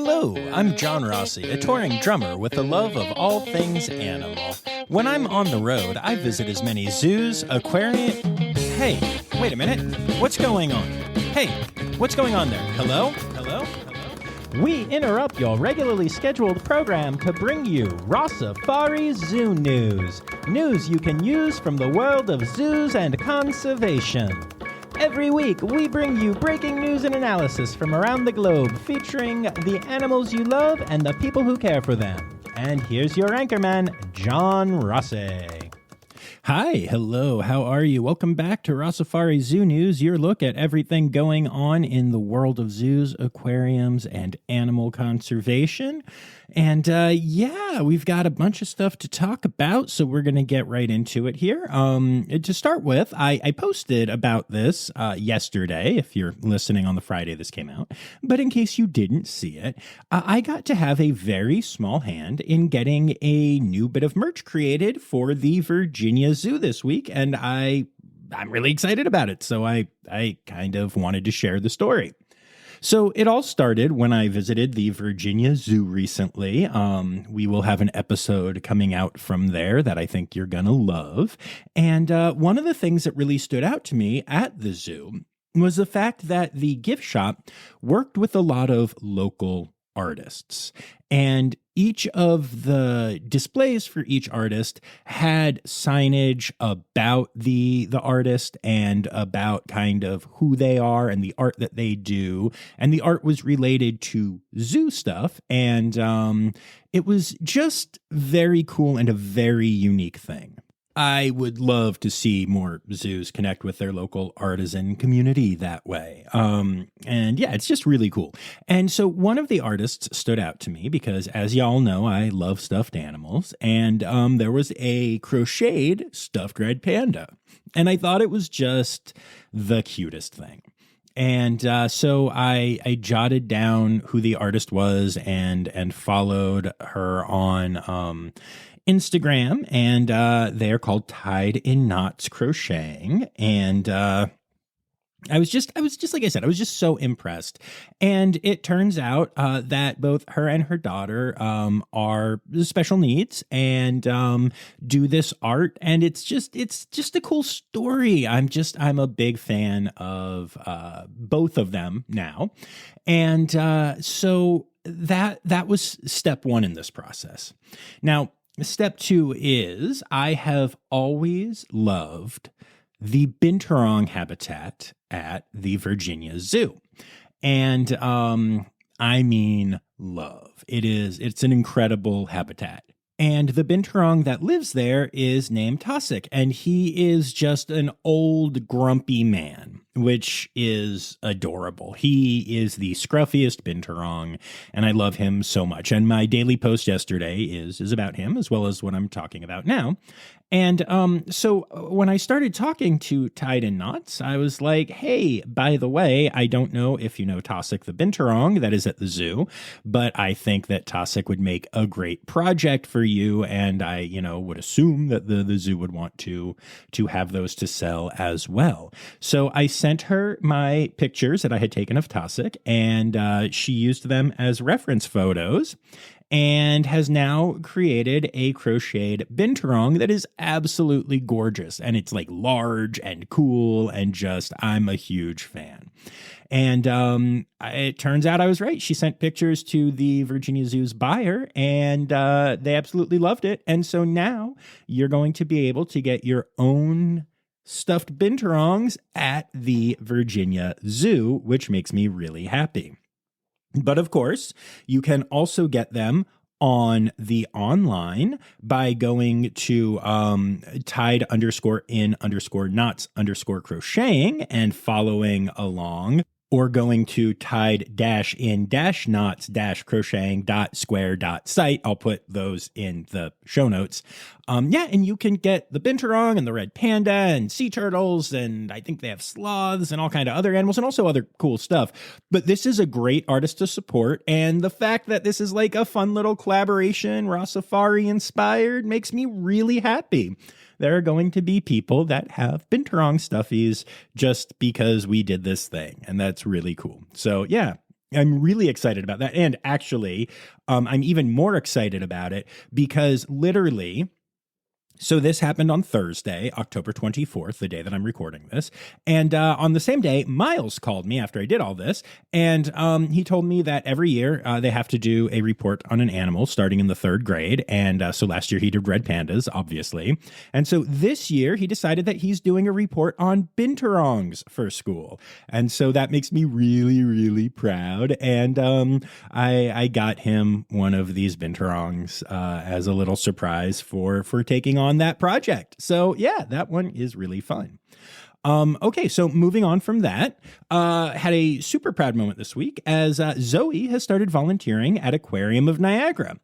Hello, I'm John Rossi, a touring drummer with a love of all things animal. When I'm on the road, I visit as many zoos, aquariums... Hey, wait a minute. What's going on? Hey, what's going on there? Hello? Hello? Hello? We interrupt your regularly scheduled program to bring you Rossifari Zoo news. News you can use from the world of zoos and conservation. Every week, we bring you breaking news and analysis from around the globe, featuring the animals you love and the people who care for them. And here's your anchorman, John Rossi. Hi, hello, how are you? Welcome back to Rossifari Zoo News, your look at everything going on in the world of zoos, aquariums, and animal conservation. And we've got a bunch of stuff to talk about, so we're going to get right into it here. To start with, I posted about this yesterday, if you're listening on the Friday this came out. But in case you didn't see it, I got to have a very small hand in getting a new bit of merch created for the Virginia Zoo this week, and I'm really excited about it, so I kind of wanted to share the story. So it all started when I visited the Virginia Zoo recently. We will have an episode coming out from there that I think you're going to love. And one of the things that really stood out to me at the zoo was the fact that the gift shop worked with a lot of local artists. And each of the displays for each artist had signage about the artist and about kind of who they are and the art that they do. And the art was related to zoo stuff. And it was just very cool and a very unique thing. I would love to see more zoos connect with their local artisan community that way. It's just really cool. And so one of the artists stood out to me because, as y'all know, I love stuffed animals. And there was a crocheted stuffed red panda. And I thought it was just the cutest thing. And so I jotted down who the artist was and followed her on Instagram, and they're called Tied in Knots Crocheting. And I was just like I said, I was just so impressed. And it turns out that both her and her daughter are special needs and do this art, and it's just a cool story. I'm a big fan of both of them now, and so that was step one in this process. Now, step two is I have always loved the binturong habitat at the Virginia Zoo. And I mean love. It's an incredible habitat. And the binturong that lives there is named Tosic, and he is just an old grumpy man, which is adorable. He is the scruffiest binturong, and I love him so much. And my daily post yesterday is about him, as well as what I'm talking about now. And so when I started talking to Tied in Knots, I was like, hey, by the way, I don't know if you know Tosic the binturong that is at the zoo, but I think that Tosic would make a great project for you. And I, would assume that the zoo would want to have those to sell as well. So I sent her my pictures that I had taken of Tosic, and she used them as reference photos, and has now created a crocheted binturong that is absolutely gorgeous. And it's like large and cool, and just, I'm a huge fan. And it turns out I was right. She sent pictures to the Virginia Zoo's buyer, and they absolutely loved it. And so now you're going to be able to get your own stuffed binturongs at the Virginia Zoo, which makes me really happy. But of course, you can also get them on the online by going to tied_in_knots_crocheting and following along, or going to tied-in-knots-crocheting.square.site. I'll put those in the show notes. And you can get the binturong and the red panda and sea turtles, and I think they have sloths and all kind of other animals and also other cool stuff. But this is a great artist to support, and the fact that this is like a fun little collaboration, Rossifari inspired, makes me really happy. There are going to be people that have binturong stuffies just because we did this thing, and that's really cool. So yeah, I'm really excited about that. And actually, I'm even more excited about it because literally, so this happened on Thursday, October 24th, the day that I'm recording this. And on the same day, Miles called me after I did all this. And he told me that every year they have to do a report on an animal starting in the 3rd grade. And so last year he did red pandas, obviously. And so this year he decided that he's doing a report on binturongs for school. And so that makes me really, really proud. And I got him one of these binturongs as a little surprise for taking on that project. So yeah, that one is really fun. Okay, so moving on from that, had a super proud moment this week as Zoe has started volunteering at Aquarium of Niagara.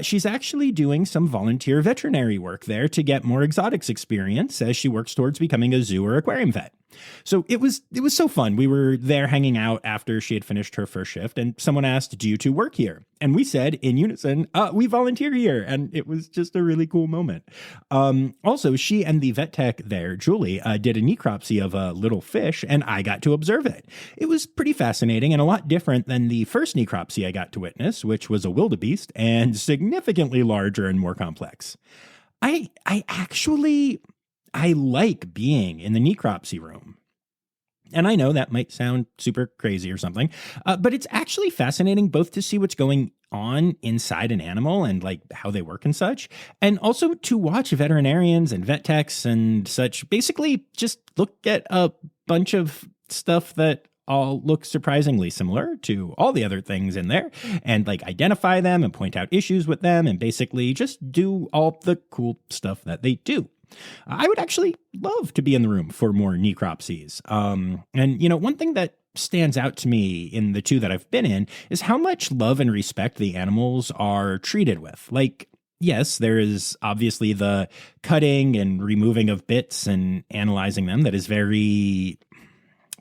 She's actually doing some volunteer veterinary work there to get more exotics experience as she works towards becoming a zoo or aquarium vet. So it was so fun. We were there hanging out after she had finished her first shift, and someone asked, "Do you two work here?" And we said in unison, "We volunteer here." And it was just a really cool moment. Also, she and the vet tech there, Julie, did a necropsy of a little fish, and I got to observe it. It was pretty fascinating and a lot different than the first necropsy I got to witness, which was a wildebeest and significantly larger and more complex. I like being in the necropsy room. And I know that might sound super crazy or something, but it's actually fascinating both to see what's going on inside an animal and like how they work and such, and also to watch veterinarians and vet techs and such basically just look at a bunch of stuff that all look surprisingly similar to all the other things in there and like identify them and point out issues with them and basically just do all the cool stuff that they do. I would actually love to be in the room for more necropsies. And, you know, one thing that stands out to me in the two that I've been in is how much love and respect the animals are treated with. Like, yes, there is obviously the cutting and removing of bits and analyzing them that is very,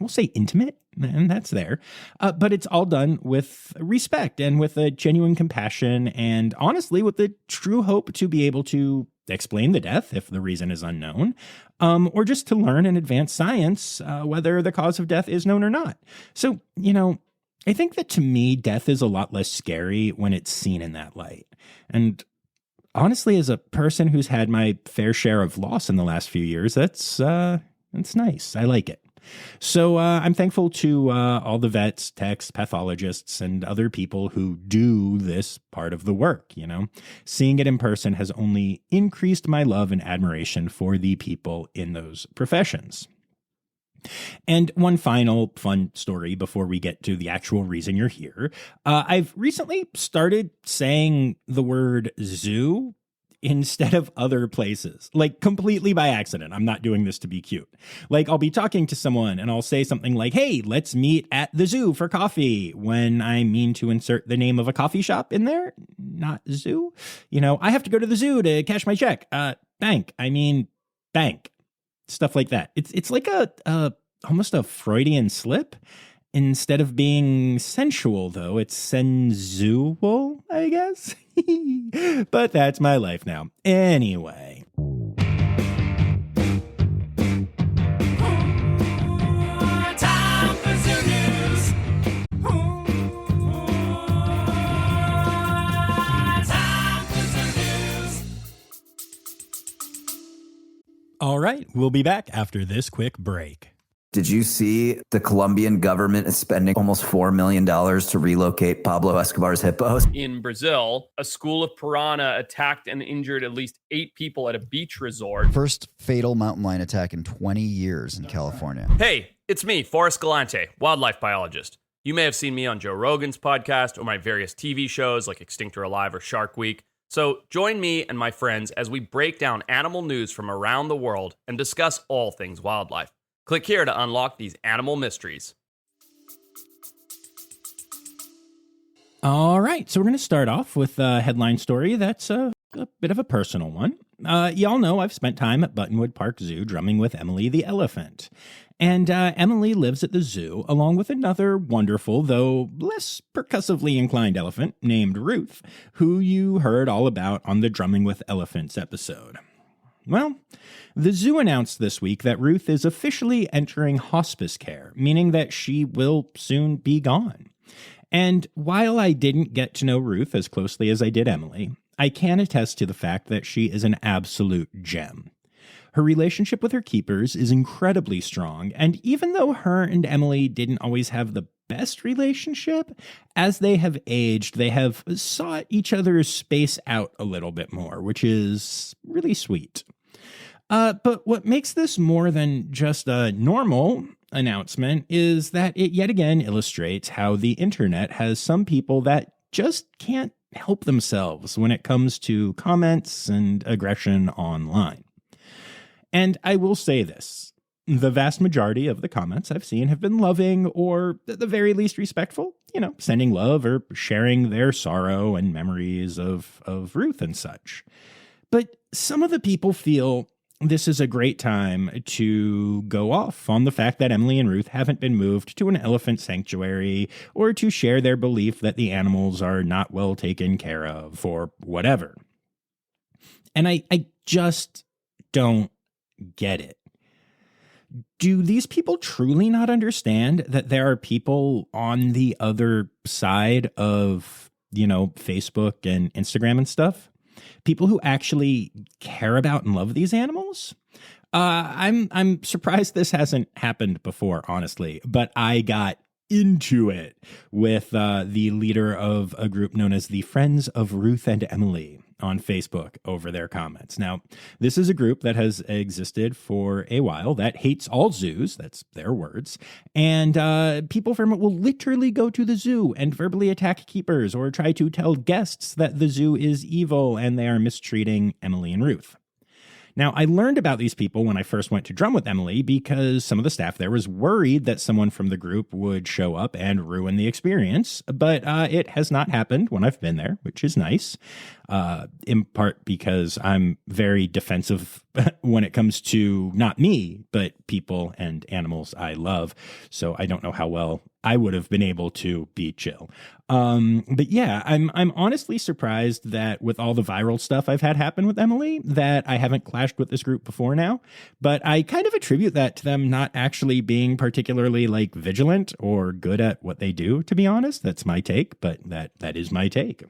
we'll say, intimate. And that's there. But it's all done with respect and with a genuine compassion and honestly with the true hope to be able to explain the death if the reason is unknown, or just to learn and advance science, whether the cause of death is known or not. So, you know, I think that to me, death is a lot less scary when it's seen in that light. And honestly, as a person who's had my fair share of loss in the last few years, that's nice. I like it. So I'm thankful to all the vets, techs, pathologists, and other people who do this part of the work. You know, seeing it in person has only increased my love and admiration for the people in those professions. And one final fun story before we get to the actual reason you're here. I've recently started saying the word zoo instead of other places, like completely by accident. I'm not doing this to be cute. Like I'll be talking to someone and I'll say something like, "Hey, let's meet at the zoo for coffee," when I mean to insert the name of a coffee shop in there, not zoo. You know, I have to go to the zoo to cash my check. Bank. Stuff like that. It's like a almost a Freudian slip. Instead of being sensual, though, it's sensual, I guess. But that's my life now. Anyway. Time for Zoo News. Time for Zoo News. All right, we'll be back after this quick break. Did you see the Colombian government is spending almost $4 million to relocate Pablo Escobar's hippos? In Brazil, a school of piranha attacked and injured at least 8 people at a beach resort. First fatal mountain lion attack in 20 years in California. Hey, it's me, Forrest Galante, wildlife biologist. You may have seen me on Joe Rogan's podcast or my various TV shows like Extinct or Alive or Shark Week. So join me and my friends as we break down animal news from around the world and discuss all things wildlife. Click here to unlock these animal mysteries. All right, so we're going to start off with a headline story that's a bit of a personal one. Y'all know I've spent time at Buttonwood Park Zoo drumming with Emily the elephant. And Emily lives at the zoo along with another wonderful, though less percussively inclined elephant named Ruth, who you heard all about on the Drumming with Elephants episode. Well, the zoo announced this week that Ruth is officially entering hospice care, meaning that she will soon be gone. And while I didn't get to know Ruth as closely as I did Emily, I can attest to the fact that she is an absolute gem. Her relationship with her keepers is incredibly strong, and even though her and Emily didn't always have the best relationship, as they have aged, they have sought each other's space out a little bit more, which is really sweet. But what makes this more than just a normal announcement is that it yet again illustrates how the internet has some people that just can't help themselves when it comes to comments and aggression online. And I will say this, the vast majority of the comments I've seen have been loving or at the very least respectful, sending love or sharing their sorrow and memories of Ruth and such. But some of the people feel this is a great time to go off on the fact that Emily and Ruth haven't been moved to an elephant sanctuary or to share their belief that the animals are not well taken care of or whatever. And I just don't get it. Do these people truly not understand that there are people on the other side of, Facebook and Instagram and stuff? People who actually care about and love these animals? I'm surprised this hasn't happened before, honestly, but I got into it with the leader of a group known as the Friends of Ruth and Emily on Facebook over their comments. Now, this is a group that has existed for a while that hates all zoos, that's their words, and people from it will literally go to the zoo and verbally attack keepers or try to tell guests that the zoo is evil and they are mistreating Emily and Ruth. Now, I learned about these people when I first went to drum with Emily because some of the staff there was worried that someone from the group would show up and ruin the experience, but it has not happened when I've been there, which is nice, in part because I'm very defensive when it comes to not me, but people and animals I love, so I don't know how well I would have been able to be chill. But yeah, I'm honestly surprised that with all the viral stuff I've had happen with Emily, that I haven't clashed with this group before now. But I kind of attribute that to them not actually being particularly vigilant or good at what they do, to be honest. That's my take, but that is my take.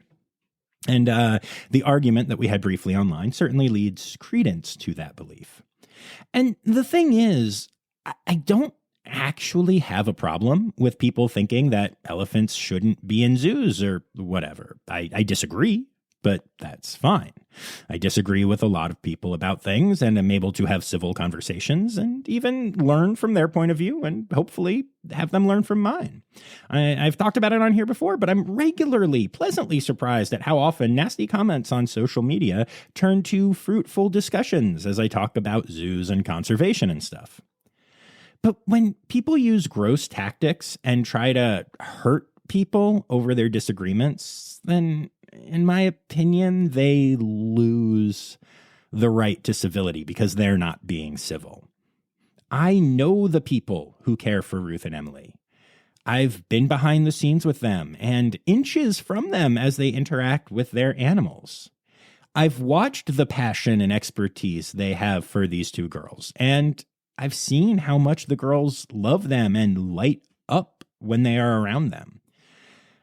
And the argument that we had briefly online certainly leads credence to that belief. And the thing is, I don't actually have a problem with people thinking that elephants shouldn't be in zoos or whatever. I disagree, but that's fine. I disagree with a lot of people about things and am able to have civil conversations and even learn from their point of view and hopefully have them learn from mine. I've talked about it on here before, but I'm regularly pleasantly surprised at how often nasty comments on social media turn to fruitful discussions as I talk about zoos and conservation and stuff. But when people use gross tactics and try to hurt people over their disagreements, then, in my opinion, they lose the right to civility because they're not being civil. I know the people who care for Ruth and Emily. I've been behind the scenes with them and inches from them as they interact with their animals. I've watched the passion and expertise they have for these two girls, and I've seen how much the girls love them and light up when they are around them.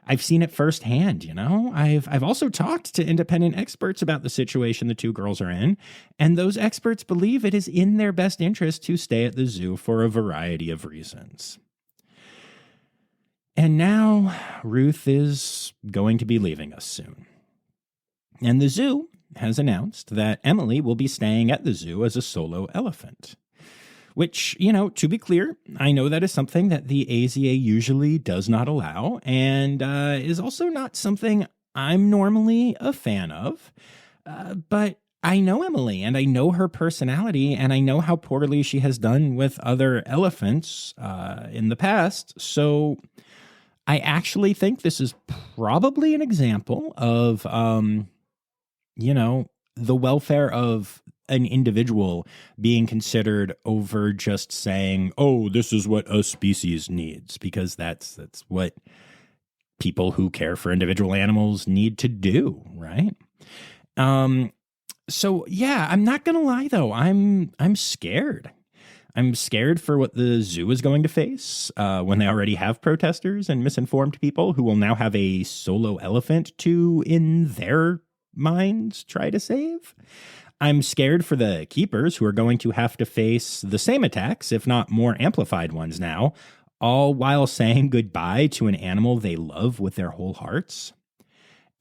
I've seen it firsthand, I've also talked to independent experts about the situation the two girls are in, and those experts believe it is in their best interest to stay at the zoo for a variety of reasons. And now Ruth is going to be leaving us soon. And the zoo has announced that Emily will be staying at the zoo as a solo elephant. Which, to be clear, I know that is something that the AZA usually does not allow and is also not something I'm normally a fan of. But I know Emily and I know her personality and I know how poorly she has done with other elephants in the past. So I actually think this is probably an example of, the welfare of an individual being considered over just saying, oh, this is what a species needs, because that's what people who care for individual animals need to do, right? So yeah, I'm not gonna lie though, I'm scared. I'm scared for what the zoo is going to face when they already have protesters and misinformed people who will now have a solo elephant to, in their minds, try to save. I'm scared for the keepers who are going to have to face the same attacks, if not more amplified ones now, all while saying goodbye to an animal they love with their whole hearts.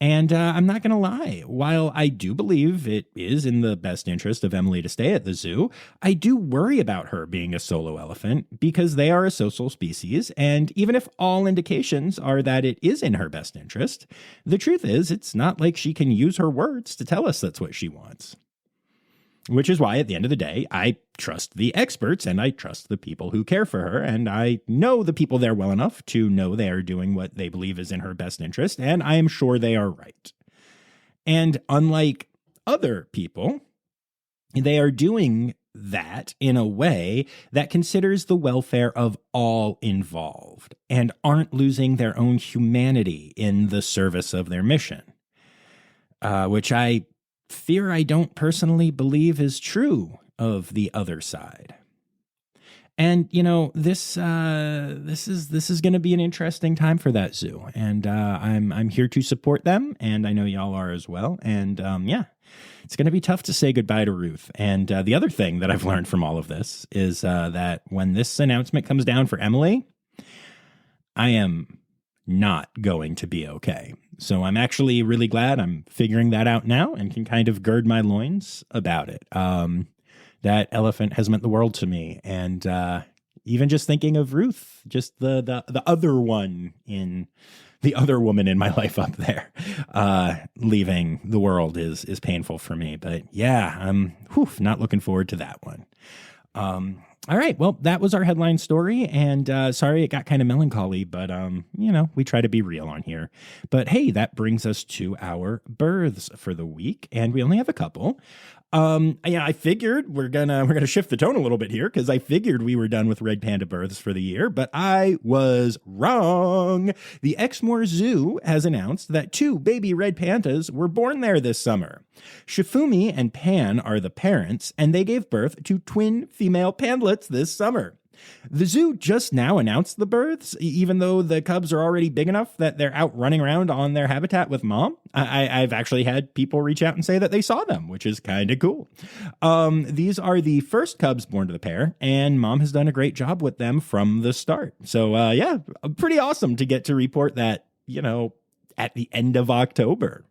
And I'm not going to lie, while I do believe it is in the best interest of Emily to stay at the zoo, I do worry about her being a solo elephant because they are a social species, and even if all indications are that it is in her best interest, the truth is it's not like she can use her words to tell us that's what she wants. Which is why, at the end of the day, I trust the experts and I trust the people who care for her. And I know the people there well enough to know they are doing what they believe is in her best interest. And I am sure they are right. And unlike other people, they are doing that in a way that considers the welfare of all involved and aren't losing their own humanity in the service of their mission, which I fear I don't personally believe is true of the other side. And, you know, this is going to be an interesting time for that zoo. And I'm here to support them. And I know y'all are as well. And it's going to be tough to say goodbye to Ruth. And the other thing that I've learned from all of this is that when this announcement comes down for Emily, I am not going to be okay. So I'm actually really glad I'm figuring that out now and can kind of gird my loins about it. That elephant has meant the world to me. And even just thinking of Ruth, just the other one in the other woman in my life up there, leaving the world is painful for me. But yeah, I'm not looking forward to that one. All right. Well, that was our headline story. And sorry, it got kind of melancholy, but, we try to be real on here. But hey, that brings us to our births for the week. And we only have a couple. I figured we're gonna shift the tone a little bit here because I figured we were done with red panda births for the year, but I was wrong. The Exmoor Zoo has announced that 2 baby red pandas were born there this summer. Shifumi and Pan are the parents, and they gave birth to twin female pandlets this summer. The zoo just now announced the births, even though the cubs are already big enough that they're out running around on their habitat with mom. I've actually had people reach out and say that they saw them, which is kind of cool. These are the first cubs born to the pair, and mom has done a great job with them from the start. So, pretty awesome to get to report that, at the end of October.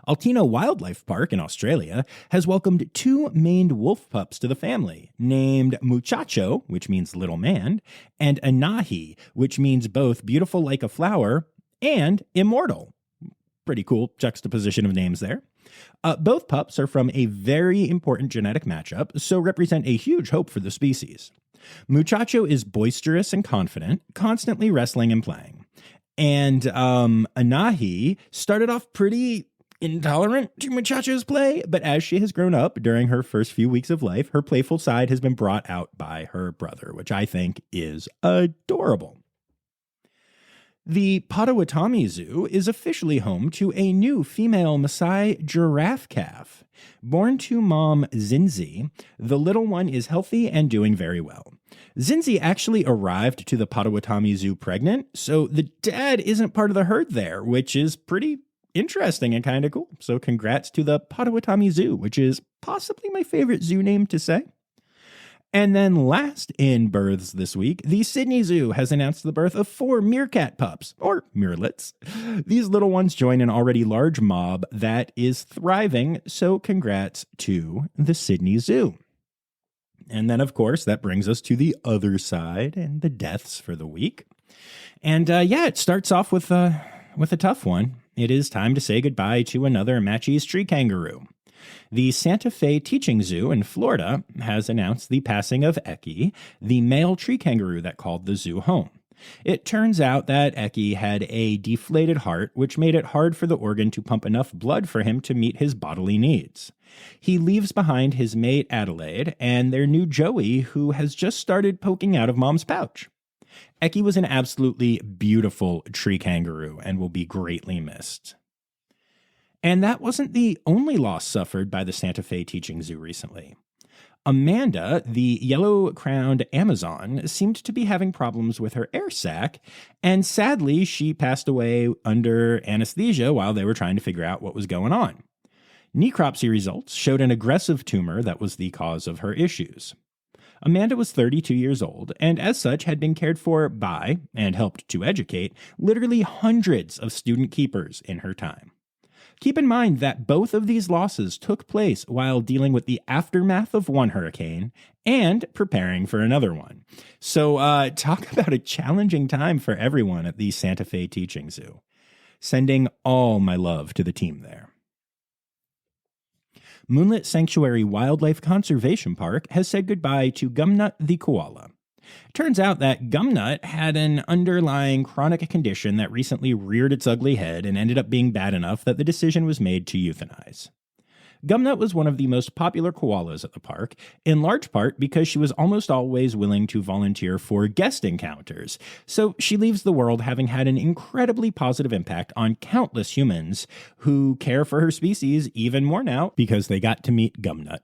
Altina Wildlife Park in Australia has welcomed 2 maned wolf pups to the family, named Muchacho, which means little man, and Anahi, which means both beautiful like a flower and immortal. Pretty cool juxtaposition of names there. Both pups are from a very important genetic matchup, so represent a huge hope for the species. Muchacho is boisterous and confident, constantly wrestling and playing. And Anahi started off pretty intolerant to Muchacho's play, but as she has grown up during her first few weeks of life, her playful side has been brought out by her brother, which I think is adorable. The Potawatomi Zoo is officially home to a new female Maasai giraffe calf. Born to mom Zinzi, the little one is healthy and doing very well. Zinzi actually arrived to the Potawatomi Zoo pregnant, so the dad isn't part of the herd there, which is pretty interesting and kind of cool. So congrats to the Potawatomi Zoo, which is possibly my favorite zoo name to say. And then last in births this week, the Sydney Zoo has announced the birth of 4 meerkat pups, or meerlets. These little ones join an already large mob that is thriving, so congrats to the Sydney Zoo. And then, of course, that brings us to the other side and the deaths for the week. And it starts off with a tough one. It is time to say goodbye to another Matschie's tree kangaroo. The Santa Fe Teaching Zoo in Florida has announced the passing of Eki, the male tree kangaroo that called the zoo home. It turns out that Eki had a deflated heart, which made it hard for the organ to pump enough blood for him to meet his bodily needs. He leaves behind his mate Adelaide and their new Joey, who has just started poking out of mom's pouch. Eki was an absolutely beautiful tree kangaroo and will be greatly missed. And that wasn't the only loss suffered by the Santa Fe Teaching Zoo recently. Amanda, the yellow-crowned Amazon, seemed to be having problems with her air sac, and sadly, she passed away under anesthesia while they were trying to figure out what was going on. Necropsy results showed an aggressive tumor that was the cause of her issues. Amanda was 32 years old, and as such had been cared for by, and helped to educate, literally hundreds of student keepers in her time. Keep in mind that both of these losses took place while dealing with the aftermath of one hurricane and preparing for another one. So talk about a challenging time for everyone at the Santa Fe Teaching Zoo. Sending all my love to the team there. Moonlit Sanctuary Wildlife Conservation Park has said goodbye to Gumnut the koala. Turns out that Gumnut had an underlying chronic condition that recently reared its ugly head and ended up being bad enough that the decision was made to euthanize. Gumnut was one of the most popular koalas at the park, in large part because she was almost always willing to volunteer for guest encounters, so she leaves the world having had an incredibly positive impact on countless humans who care for her species even more now because they got to meet Gumnut.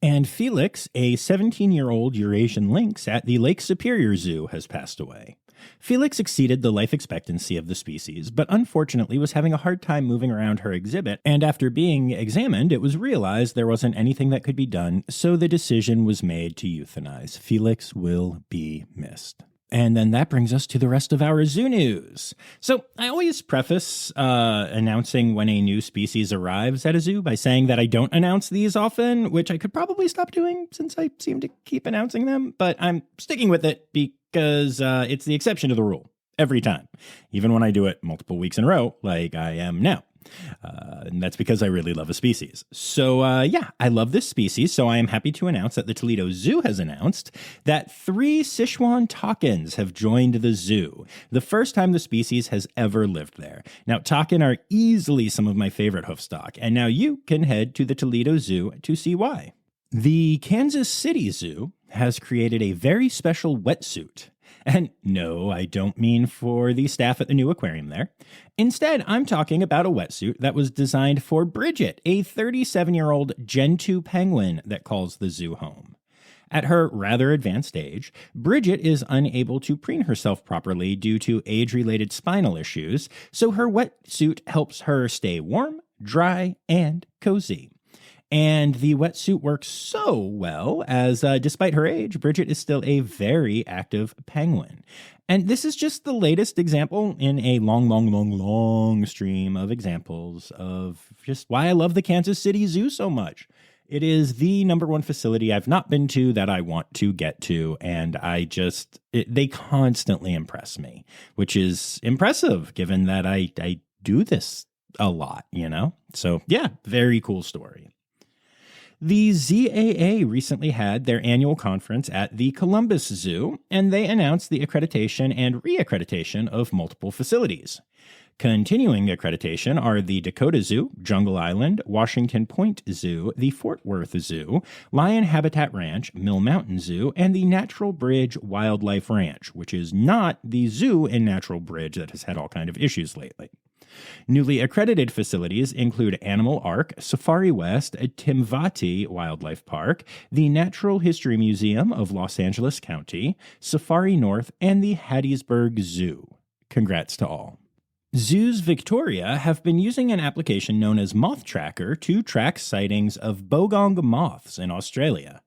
And Felix, a 17-year-old Eurasian lynx at the Lake Superior Zoo, has passed away. Felix exceeded the life expectancy of the species, but unfortunately was having a hard time moving around her exhibit, and after being examined, it was realized there wasn't anything that could be done, so the decision was made to euthanize. Felix will be missed. And then that brings us to the rest of our zoo news. So I always preface announcing when a new species arrives at a zoo by saying that I don't announce these often, which I could probably stop doing since I seem to keep announcing them, but I'm sticking with it because it's the exception to the rule every time, even when I do it multiple weeks in a row like I am now. And that's because I really love a species. So I love this species, so I am happy to announce that the Toledo Zoo has announced that 3 Sichuan Takins have joined the zoo, the first time the species has ever lived there. Now, takin are easily some of my favorite hoofstock, and now you can head to the Toledo Zoo to see why. The Kansas City Zoo has created a very special wetsuit. And no, I don't mean for the staff at the new aquarium there. Instead, I'm talking about a wetsuit that was designed for Bridget, a 37-year-old Gen 2 penguin that calls the zoo home. At her rather advanced age, Bridget is unable to preen herself properly due to age-related spinal issues, so her wetsuit helps her stay warm, dry, and cozy. And the wetsuit works so well as, despite her age, Bridget is still a very active penguin. And this is just the latest example in a long stream of examples of just why I love the Kansas City Zoo so much. It is the number one facility I've not been to that I want to get to, and they constantly impress me, which is impressive given that I do this a lot, you know? So yeah, very cool story. The ZAA recently had their annual conference at the Columbus Zoo, and they announced the accreditation and reaccreditation of multiple facilities. Continuing accreditation are the Dakota Zoo, Jungle Island, Washington Point Zoo, the Fort Worth Zoo, Lion Habitat Ranch, Mill Mountain Zoo, and the Natural Bridge Wildlife Ranch, which is not the zoo in Natural Bridge that has had all kinds of issues lately. Newly accredited facilities include Animal Ark, Safari West, Timvati Wildlife Park, the Natural History Museum of Los Angeles County, Safari North, and the Hattiesburg Zoo. Congrats to all. Zoos Victoria have been using an application known as Moth Tracker to track sightings of bogong moths in Australia.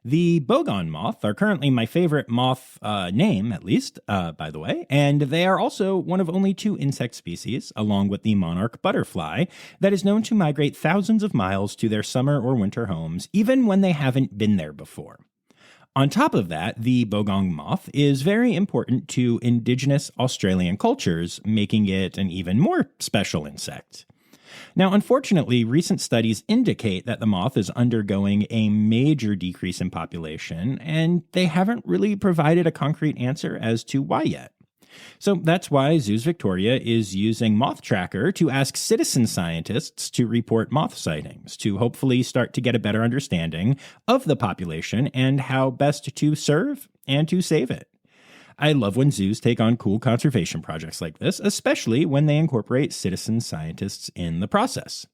The bogong moth are currently my favorite moth name, at least, by the way, and they are also one of only 2 insect species, along with the monarch butterfly, that is known to migrate thousands of miles to their summer or winter homes, even when they haven't been there before. On top of that, the bogong moth is very important to indigenous Australian cultures, making it an even more special insect. Now, unfortunately, recent studies indicate that the moth is undergoing a major decrease in population, and they haven't really provided a concrete answer as to why yet. So that's why Zoos Victoria is using Moth Tracker to ask citizen scientists to report moth sightings, to hopefully start to get a better understanding of the population and how best to serve and to save it. I love when zoos take on cool conservation projects like this, especially when they incorporate citizen scientists in the process.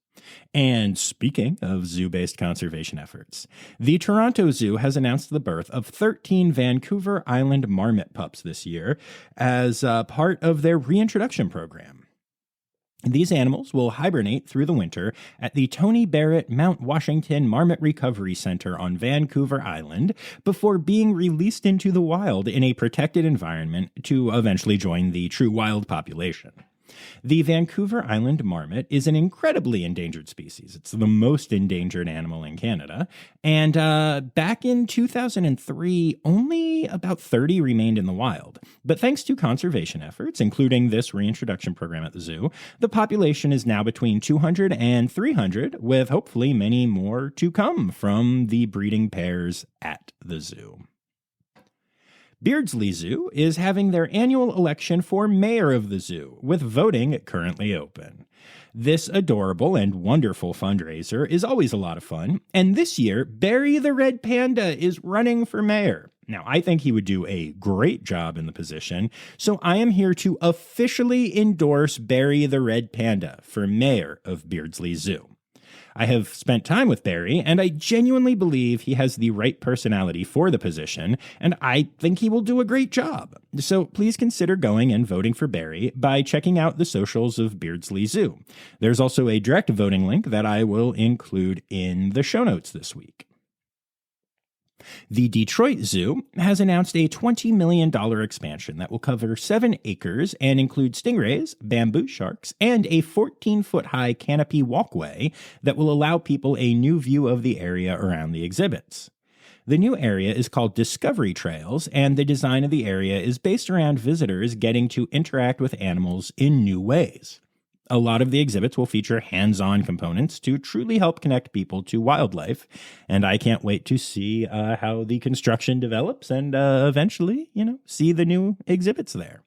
And speaking of zoo-based conservation efforts, the Toronto Zoo has announced the birth of 13 Vancouver Island marmot pups this year as part of their reintroduction program. These animals will hibernate through the winter at the Tony Barrett Mount Washington Marmot Recovery Center on Vancouver Island before being released into the wild in a protected environment to eventually join the true wild population. The Vancouver Island marmot is an incredibly endangered species. It's the most endangered animal in Canada. And back in 2003, only about 30 remained in the wild. But thanks to conservation efforts, including this reintroduction program at the zoo, the population is now between 200 and 300, with hopefully many more to come from the breeding pairs at the zoo. Beardsley Zoo is having their annual election for mayor of the zoo, with voting currently open. This adorable and wonderful fundraiser is always a lot of fun, and this year, Barry the Red Panda is running for mayor. Now, I think he would do a great job in the position, so I am here to officially endorse Barry the Red Panda for mayor of Beardsley Zoo. I have spent time with Barry, and I genuinely believe he has the right personality for the position, and I think he will do a great job. So please consider going and voting for Barry by checking out the socials of Beardsley Zoo. There's also a direct voting link that I will include in the show notes this week. The Detroit Zoo has announced a $20 million expansion that will cover 7 acres and include stingrays, bamboo sharks, and a 14-foot-high canopy walkway that will allow people a new view of the area around the exhibits. The new area is called Discovery Trails, and the design of the area is based around visitors getting to interact with animals in new ways. A lot of the exhibits will feature hands-on components to truly help connect people to wildlife, and I can't wait to see how the construction develops and eventually, see the new exhibits there.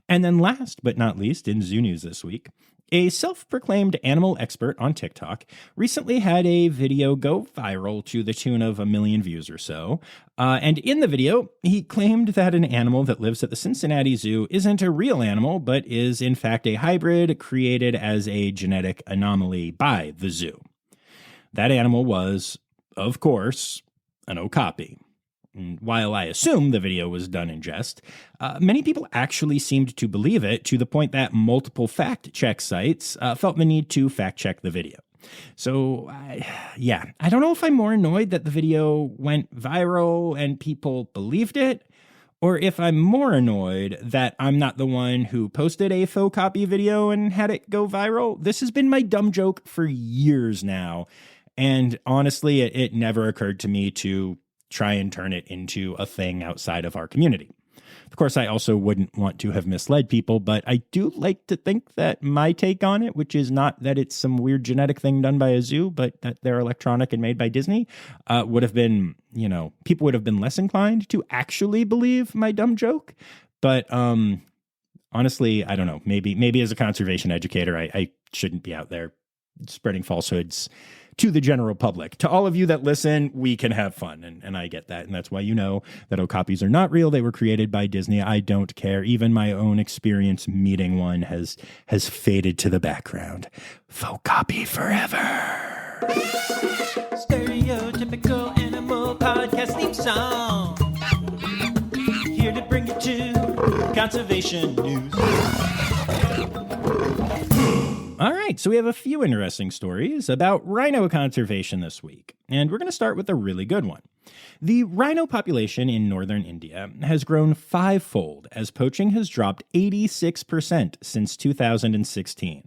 And then last but not least, in zoo news this week, a self-proclaimed animal expert on TikTok recently had a video go viral to the tune of 1 million views or so. And in the video, he claimed that an animal that lives at the Cincinnati Zoo isn't a real animal, but is in fact a hybrid created as a genetic anomaly by the zoo. That animal was, of course, an okapi. And while I assume the video was done in jest, many people actually seemed to believe it, to the point that multiple fact-check sites felt the need to fact-check the video. So, I don't know if I'm more annoyed that the video went viral and people believed it, or if I'm more annoyed that I'm not the one who posted a faux copy video and had it go viral. This has been my dumb joke for years now, and honestly, it never occurred to me to try and turn it into a thing outside of our community. Of course, I also wouldn't want to have misled people, but I do like to think that my take on it, which is not that it's some weird genetic thing done by a zoo, but that they're electronic and made by Disney, would have been, people would have been less inclined to actually believe my dumb joke. But honestly, I don't know. Maybe as a conservation educator, I shouldn't be out there spreading falsehoods to the general public. To all of you that listen, we can have fun, and I get that, and that's why you know that okapis are not real. They were created by Disney. I don't care. Even my own experience meeting one has faded to the background. Faux copy forever. Stereotypical animal podcast theme song. Here to bring you to conservation news. All right, so we have a few interesting stories about rhino conservation this week, and we're going to start with a really good one. The rhino population in northern India has grown 5-fold as poaching has dropped 86% since 2016.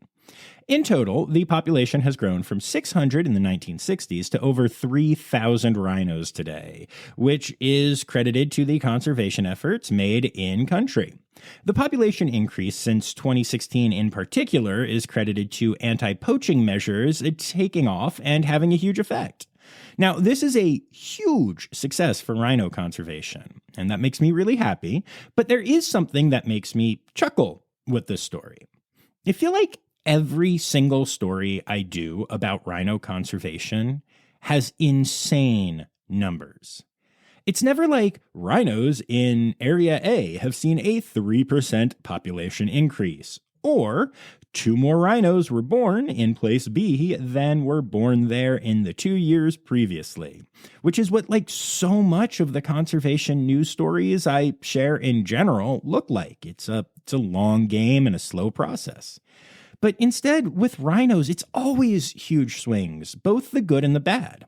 In total, the population has grown from 600 in the 1960s to over 3,000 rhinos today, which is credited to the conservation efforts made in country. The population increase since 2016 in particular is credited to anti-poaching measures taking off and having a huge effect. Now, this is a huge success for rhino conservation, and that makes me really happy, but there is something that makes me chuckle with this story. I feel like every single story I do about rhino conservation has insane numbers. It's never like rhinos in Area A have seen a 3% population increase, or 2 more rhinos were born in place B than were born there in the 2 years previously, which is what so much of the conservation news stories I share in general look like. It's a long game and a slow process. But instead, with rhinos, it's always huge swings, both the good and the bad.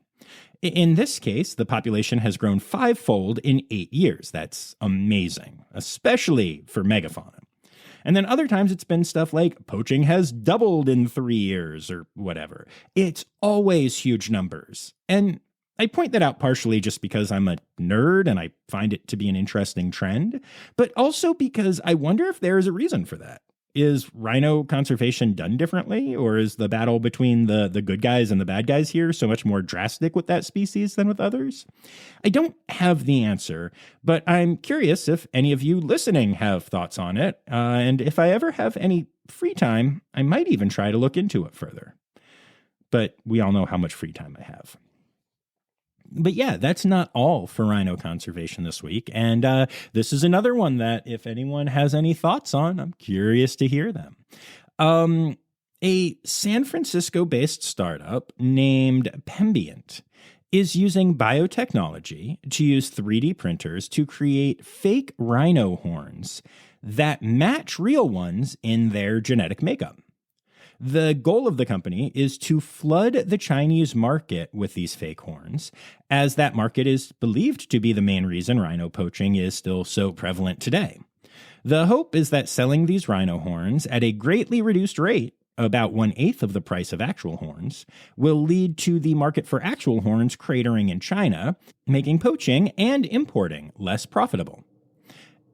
In this case, the population has grown 5-fold in 8 years. That's amazing, especially for megafauna. And then other times it's been stuff like poaching has doubled in 3 years or whatever. It's always huge numbers. And I point that out partially just because I'm a nerd and I find it to be an interesting trend, but also because I wonder if there is a reason for that. Is rhino conservation done differently, or is the battle between the good guys and the bad guys here so much more drastic with that species than with others? I don't have the answer, but I'm curious if any of you listening have thoughts on it, and if I ever have any free time, I might even try to look into it further. But we all know how much free time I have. But yeah, that's not all for rhino conservation this week. And this is another one that if anyone has any thoughts on, I'm curious to hear them. A San Francisco-based startup named Pembient is using biotechnology to use 3D printers to create fake rhino horns that match real ones in their genetic makeup. The goal of the company is to flood the Chinese market with these fake horns, as that market is believed to be the main reason rhino poaching is still so prevalent today. The hope is that selling these rhino horns at a greatly reduced rate, about 1/8 of the price of actual horns, will lead to the market for actual horns cratering in China, making poaching and importing less profitable.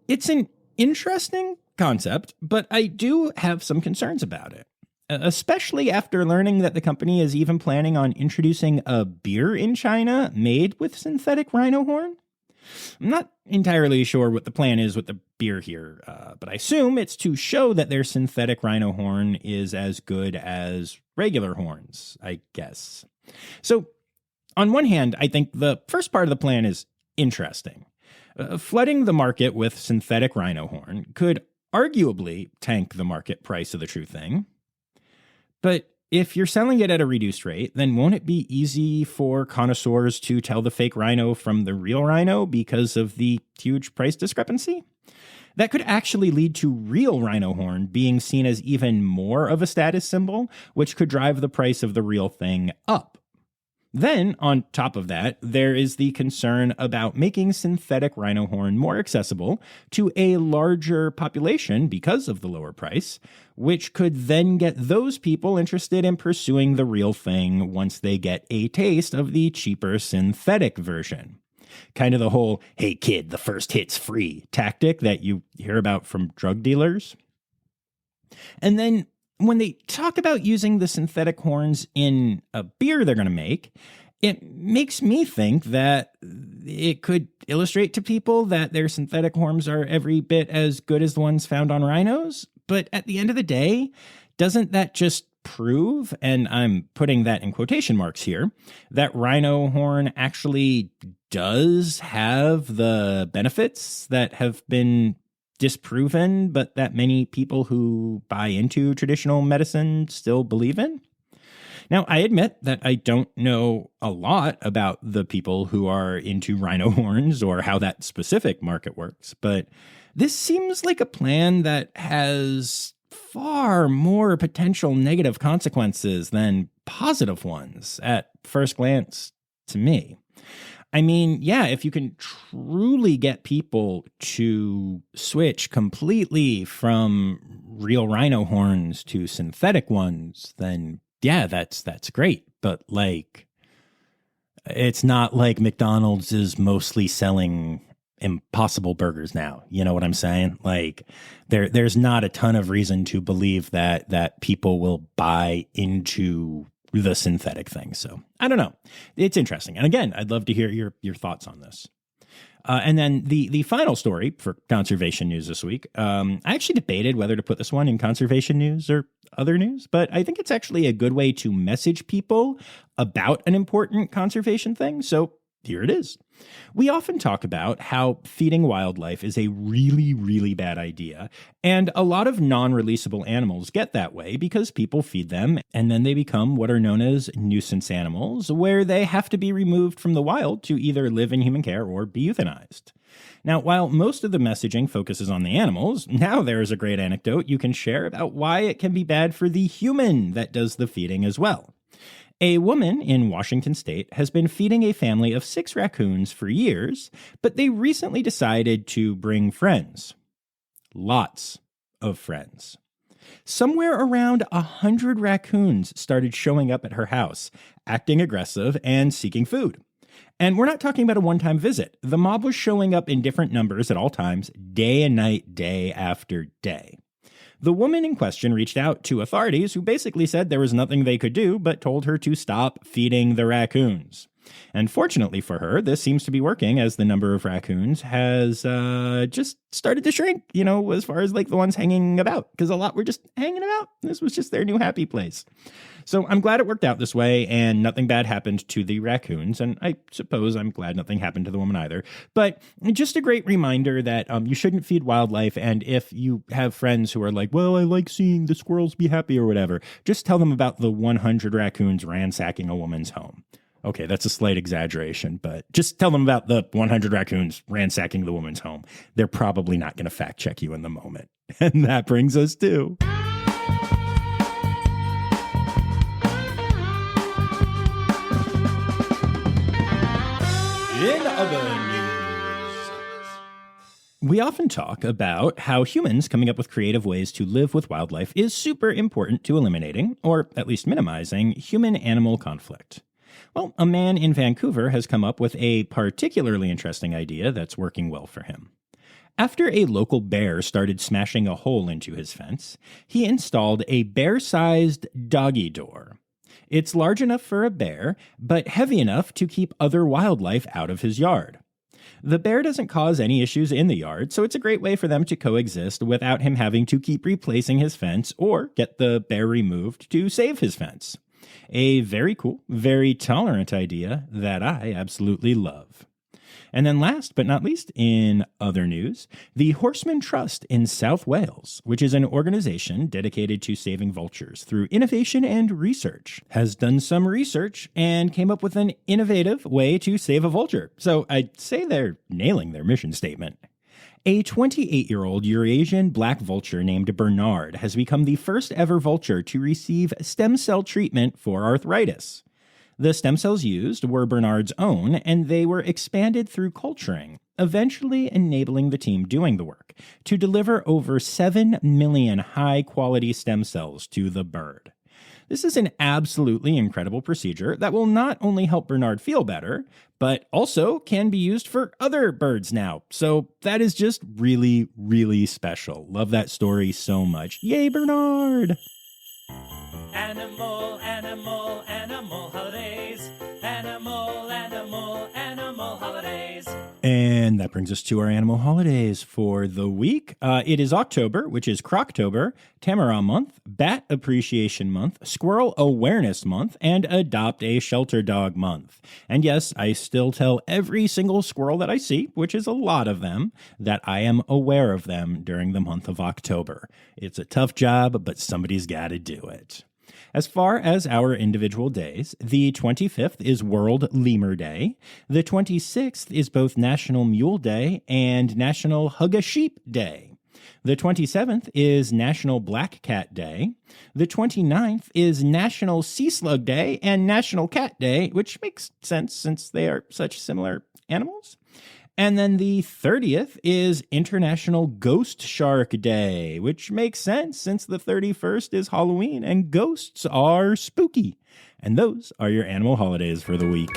It's an interesting concept, but I do have some concerns about it. Especially after learning that the company is even planning on introducing a beer in China made with synthetic rhino horn. I'm not entirely sure what the plan is with the beer here, but I assume it's to show that their synthetic rhino horn is as good as regular horns, I guess. So, on one hand, I think the first part of the plan is interesting. Flooding the market with synthetic rhino horn could arguably tank the market price of the true thing. But if you're selling it at a reduced rate, then won't it be easy for connoisseurs to tell the fake rhino from the real rhino because of the huge price discrepancy? That could actually lead to real rhino horn being seen as even more of a status symbol, which could drive the price of the real thing up. Then, on top of that, there is the concern about making synthetic rhino horn more accessible to a larger population because of the lower price, which could then get those people interested in pursuing the real thing once they get a taste of the cheaper synthetic version. Kind of the whole, hey kid, the first hit's free tactic that you hear about from drug dealers. And then when they talk about using the synthetic horns in a beer they're going to make, it makes me think that it could illustrate to people that their synthetic horns are every bit as good as the ones found on rhinos. But at the end of the day, doesn't that just prove, and I'm putting that in quotation marks here, that rhino horn actually does have the benefits that have been disproven, but that many people who buy into traditional medicine still believe in? Now, I admit that I don't know a lot about the people who are into rhino horns or how that specific market works, but this seems like a plan that has far more potential negative consequences than positive ones at first glance to me. I mean, yeah, if you can truly get people to switch completely from real rhino horns to synthetic ones, then yeah, that's great. But it's not like McDonald's is mostly selling Impossible burgers now. You know what I'm saying? There's not a ton of reason to believe that people will buy into the synthetic thing. So I don't know. It's interesting. And again, I'd love to hear your thoughts on this. And then the final story for conservation news this week. I actually debated whether to put this one in conservation news or other news, but I think it's actually a good way to message people about an important conservation thing. So here it is. We often talk about how feeding wildlife is a really, really bad idea, and a lot of non-releasable animals get that way because people feed them, and then they become what are known as nuisance animals, where they have to be removed from the wild to either live in human care or be euthanized. Now, while most of the messaging focuses on the animals, now there is a great anecdote you can share about why it can be bad for the human that does the feeding as well. A woman in Washington state has been feeding a family of 6 raccoons for years, but they recently decided to bring friends. Lots of friends. Somewhere around 100 raccoons started showing up at her house, acting aggressive and seeking food. And we're not talking about a one-time visit. The mob was showing up in different numbers at all times, day and night, day after day. The woman in question reached out to authorities who basically said there was nothing they could do but told her to stop feeding the raccoons. And fortunately for her, this seems to be working as the number of raccoons has just started to shrink, as far as like the ones hanging about, because a lot were just hanging about. This was just their new happy place. So I'm glad it worked out this way and nothing bad happened to the raccoons. And I suppose I'm glad nothing happened to the woman either. But just a great reminder that you shouldn't feed wildlife. And if you have friends who are like, well, I like seeing the squirrels be happy or whatever, just tell them about the 100 raccoons ransacking a woman's home. Okay, that's a slight exaggeration, but just tell them about the 100 raccoons ransacking the woman's home. They're probably not going to fact check you in the moment. And that brings us to... In other news, we often talk about how humans coming up with creative ways to live with wildlife is super important to eliminating, or at least minimizing, human-animal conflict. Well, a man in Vancouver has come up with a particularly interesting idea that's working well for him. After a local bear started smashing a hole into his fence, he installed a bear-sized doggy door. It's large enough for a bear, but heavy enough to keep other wildlife out of his yard. The bear doesn't cause any issues in the yard, so it's a great way for them to coexist without him having to keep replacing his fence or get the bear removed to save his fence. A very cool, very tolerant idea that I absolutely love. And then last but not least, in other news, the Horseman Trust in South Wales, which is an organization dedicated to saving vultures through innovation and research, has done some research and came up with an innovative way to save a vulture. So I'd say they're nailing their mission statement. A 28-year-old Eurasian black vulture named Bernard has become the first ever vulture to receive stem cell treatment for arthritis. The stem cells used were Bernard's own, and they were expanded through culturing, eventually enabling the team doing the work to deliver over 7 million high-quality stem cells to the bird. This is an absolutely incredible procedure that will not only help Bernard feel better, but also can be used for other birds now. So that is just really, really special. Love that story so much. Yay, Bernard! Animal, animal, animal holidays. Animal, animal, animal holidays. And that brings us to our animal holidays for the week. It is October, which is Croctober, Tamara Month, Bat Appreciation Month, Squirrel Awareness Month, and Adopt a Shelter Dog Month. And yes, I still tell every single squirrel that I see, which is a lot of them, that I am aware of them during the month of October. It's a tough job, but somebody's got to do it. As far as our individual days, the 25th is World Lemur Day. The 26th is both National Mule Day and National Hug a Sheep Day. The 27th is National Black Cat Day. The 29th is National Sea Slug Day and National Cat Day, which makes sense since they are such similar animals. And then the 30th is International Ghost Shark Day, which makes sense since the 31st is Halloween and ghosts are spooky. And those are your animal holidays for the week.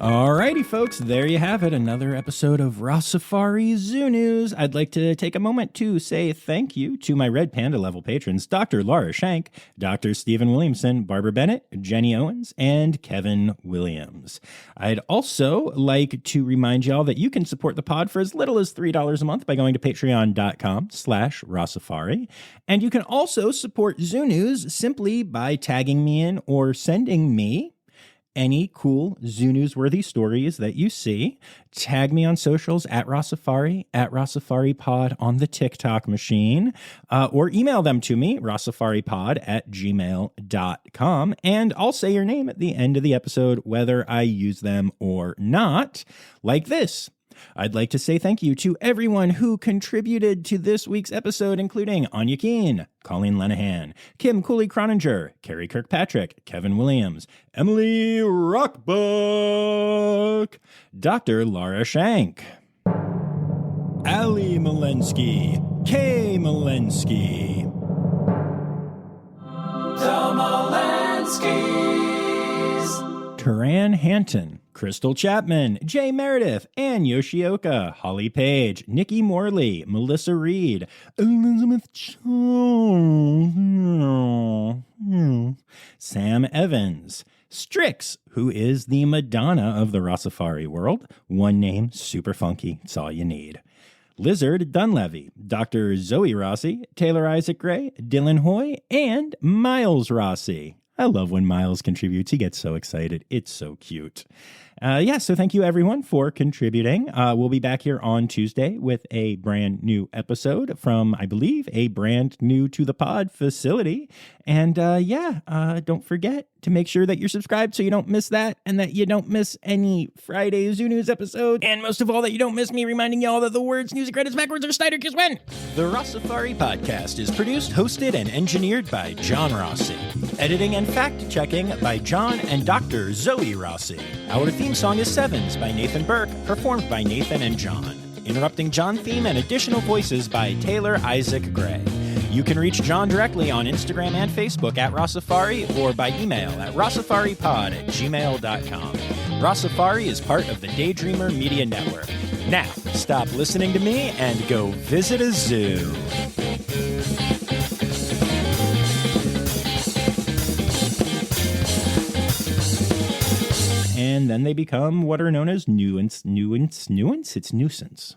Alrighty, folks, there you have it. Another episode of Rossifari Zoo News. I'd like to take a moment to say thank you to my Red Panda level patrons, Dr. Laura Shank, Dr. Stephen Williamson, Barbara Bennett, Jenny Owens, and Kevin Williams. I'd also like to remind y'all that you can support the pod for as little as $3 a month by going to patreon.com/Rossifari. And you can also support Zoo News simply by tagging me in or sending me any cool Zoo News-worthy stories that you see. Tag me on socials at Rossifari, at RossifariPod on the TikTok machine, or email them to me, rossifaripod@gmail.com, and I'll say your name at the end of the episode, whether I use them or not, like this. I'd like to say thank you to everyone who contributed to this week's episode, including Anya Keene, Colleen Lenahan, Kim Cooley-Croninger, Carrie Kirkpatrick, Kevin Williams, Emily Rockbuck, Dr. Laura Shank, Ali Malensky, Kay Malensky, The Malenskys, Taran Hanton, Crystal Chapman, Jay Meredith, Ann Yoshioka, Holly Page, Nikki Morley, Melissa Reed, Elizabeth Chung, Sam Evans, Strix, who is the Madonna of the Rossifari world. One name, super funky, it's all you need. Lizard Dunlevy, Dr. Zoe Rossi, Taylor Isaac Gray, Dylan Hoy, and Miles Rossi. I love when Miles contributes. He gets so excited. It's so cute. So thank you everyone for contributing. We'll be back here on Tuesday with a brand new episode from, I believe, a brand new to the pod facility. And don't forget to make sure that you're subscribed so you don't miss that and that you don't miss any Friday Zoo News episode. And most of all, that you don't miss me reminding y'all that the words news and credits backwards are Snyder Kiss when. The Rossifari podcast is produced, hosted, and engineered by John Rossi. Editing and fact-checking by John and Dr. Zoe Rossi. Our theme song is Sevens by Nathan Burke, performed by Nathan and John. Interrupting John theme and additional voices by Taylor Isaac Gray. You can reach John directly on Instagram and Facebook at Rossifari or by email at rossifaripod@gmail.com. Rossifari is part of the Daydreamer Media Network. Now, stop listening to me and go visit a zoo. And then they become what are known as nuance. It's nuisance.